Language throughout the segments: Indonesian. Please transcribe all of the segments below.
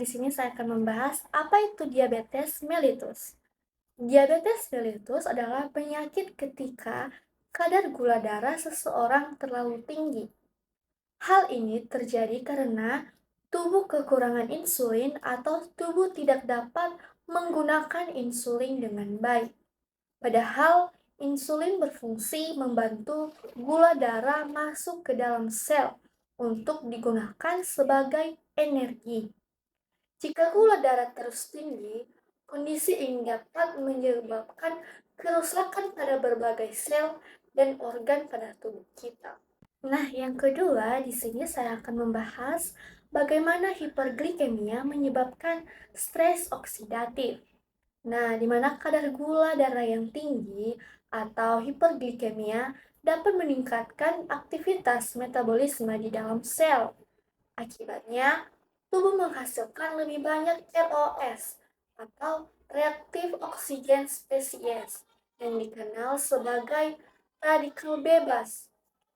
sini saya akan membahas apa itu diabetes mellitus. Diabetes mellitus adalah penyakit ketika kadar gula darah seseorang terlalu tinggi. Hal ini terjadi karena tubuh kekurangan insulin atau tubuh tidak dapat menggunakan insulin dengan baik. Padahal insulin berfungsi membantu gula darah masuk ke dalam sel untuk digunakan sebagai energi. Jika gula darah terus tinggi, kondisi ini dapat menyebabkan kerusakan pada berbagai sel dan organ pada tubuh kita. Nah, yang kedua, di sini saya akan membahas bagaimana hiperglikemia menyebabkan stres oksidatif. Nah, di mana kadar gula darah yang tinggi atau hiperglikemia dapat meningkatkan aktivitas metabolisme di dalam sel. Akibatnya, tubuh menghasilkan lebih banyak ROS atau reaktif oksigen spesies yang dikenal sebagai radikal bebas.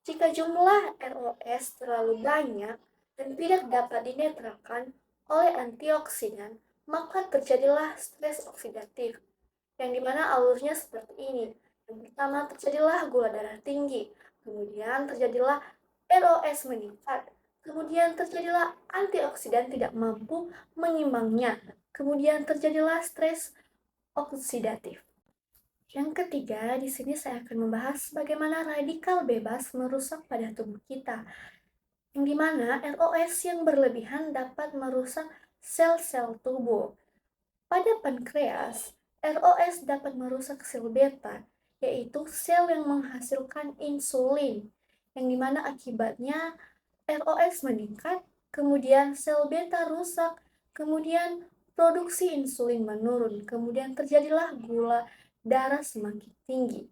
Jika jumlah ROS terlalu banyak dan tidak dapat dinetralkan oleh antioksidan, maka terjadilah stres oksidatif, yang dimana alurnya seperti ini. Yang pertama terjadilah gula darah tinggi, kemudian terjadilah ROS meningkat, kemudian terjadilah antioksidan tidak mampu menyimbangnya, kemudian terjadilah stres oksidatif. Yang ketiga, di sini saya akan membahas bagaimana radikal bebas merusak pada tubuh kita, yang dimana ROS yang berlebihan dapat merusak sel-sel tubuh. Pada pankreas, ROS dapat merusak sel beta, yaitu sel yang menghasilkan insulin, yang dimana akibatnya ROS meningkat, kemudian sel beta rusak, kemudian produksi insulin menurun, kemudian terjadilah gula darah semakin tinggi.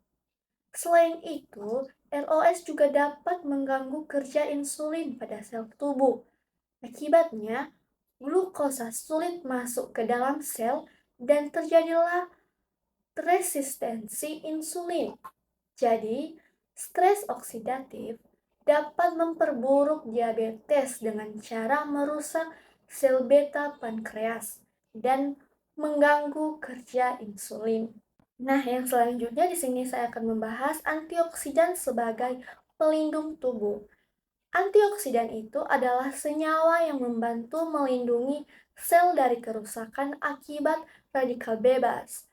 Selain itu, ROS juga dapat mengganggu kerja insulin pada sel tubuh. Akibatnya, glukosa sulit masuk ke dalam sel dan terjadilah resistensi insulin. Jadi, stres oksidatif dapat memperburuk diabetes dengan cara merusak sel beta pankreas dan mengganggu kerja insulin. Nah, yang selanjutnya di sini saya akan membahas antioksidan sebagai pelindung tubuh. Antioksidan itu adalah senyawa yang membantu melindungi sel dari kerusakan akibat radikal bebas.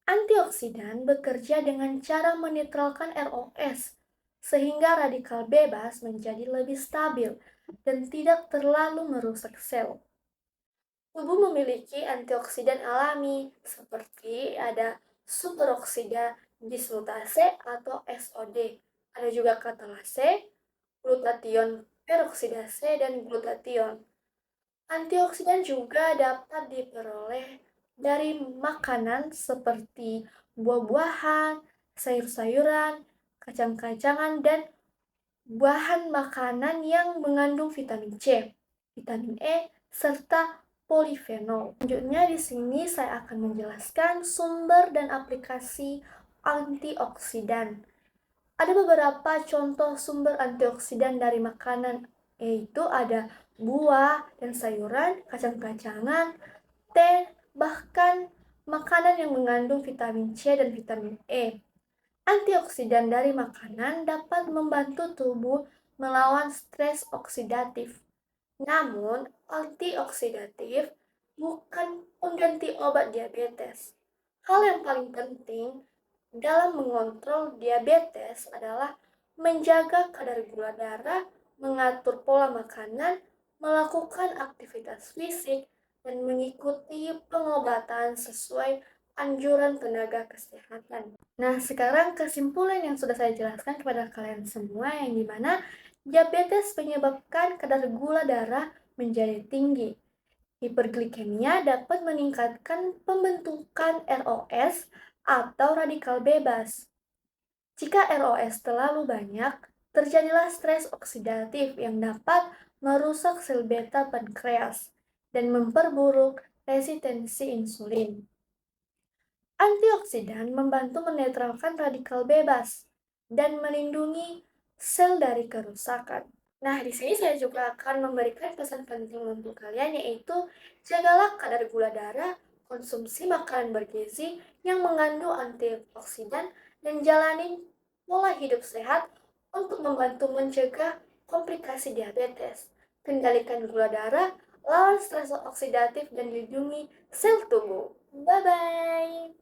Antioksidan bekerja dengan cara menetralkan ROS, sehingga radikal bebas menjadi lebih stabil dan tidak terlalu merusak sel. Tubuh memiliki antioksidan alami, seperti ada superoksida dismutase atau SOD. Ada juga katalase, glutathione peroksidase, dan glutathione. Antioksidan juga dapat diperoleh dari makanan seperti buah-buahan, sayur-sayuran, kacang-kacangan, dan bahan makanan yang mengandung vitamin C, vitamin E, serta polifenol. Selanjutnya di sini saya akan menjelaskan sumber dan aplikasi antioksidan. Ada beberapa contoh sumber antioksidan dari makanan, yaitu ada buah dan sayuran, kacang-kacangan, teh, bahkan makanan yang mengandung vitamin C dan vitamin E. Antioksidan dari makanan dapat membantu tubuh melawan stres oksidatif. Namun, antioksidatif bukan pengganti obat diabetes. Hal yang paling penting dalam mengontrol diabetes adalah menjaga kadar gula darah, mengatur pola makanan, melakukan aktivitas fisik, dan mengikuti pengobatan sesuai anjuran tenaga kesehatan. Nah, sekarang kesimpulan yang sudah saya jelaskan kepada kalian semua, yang dimana diabetes menyebabkan kadar gula darah menjadi tinggi. Hiperglikemia dapat meningkatkan pembentukan ROS atau radikal bebas. Jika ROS terlalu banyak, terjadilah stres oksidatif yang dapat merusak sel beta pankreas dan memperburuk resistensi insulin. Antioksidan membantu menetralkan radikal bebas dan melindungi sel dari kerusakan. Nah, di sini saya juga akan memberikan pesan penting untuk kalian, yaitu jagalah kadar gula darah, konsumsi makanan bergizi yang mengandung antioksidan, dan jalani pola hidup sehat untuk membantu mencegah komplikasi diabetes. Kendalikan gula darah, lawan stres oksidatif, dan lindungi sel tubuh. Bye-bye!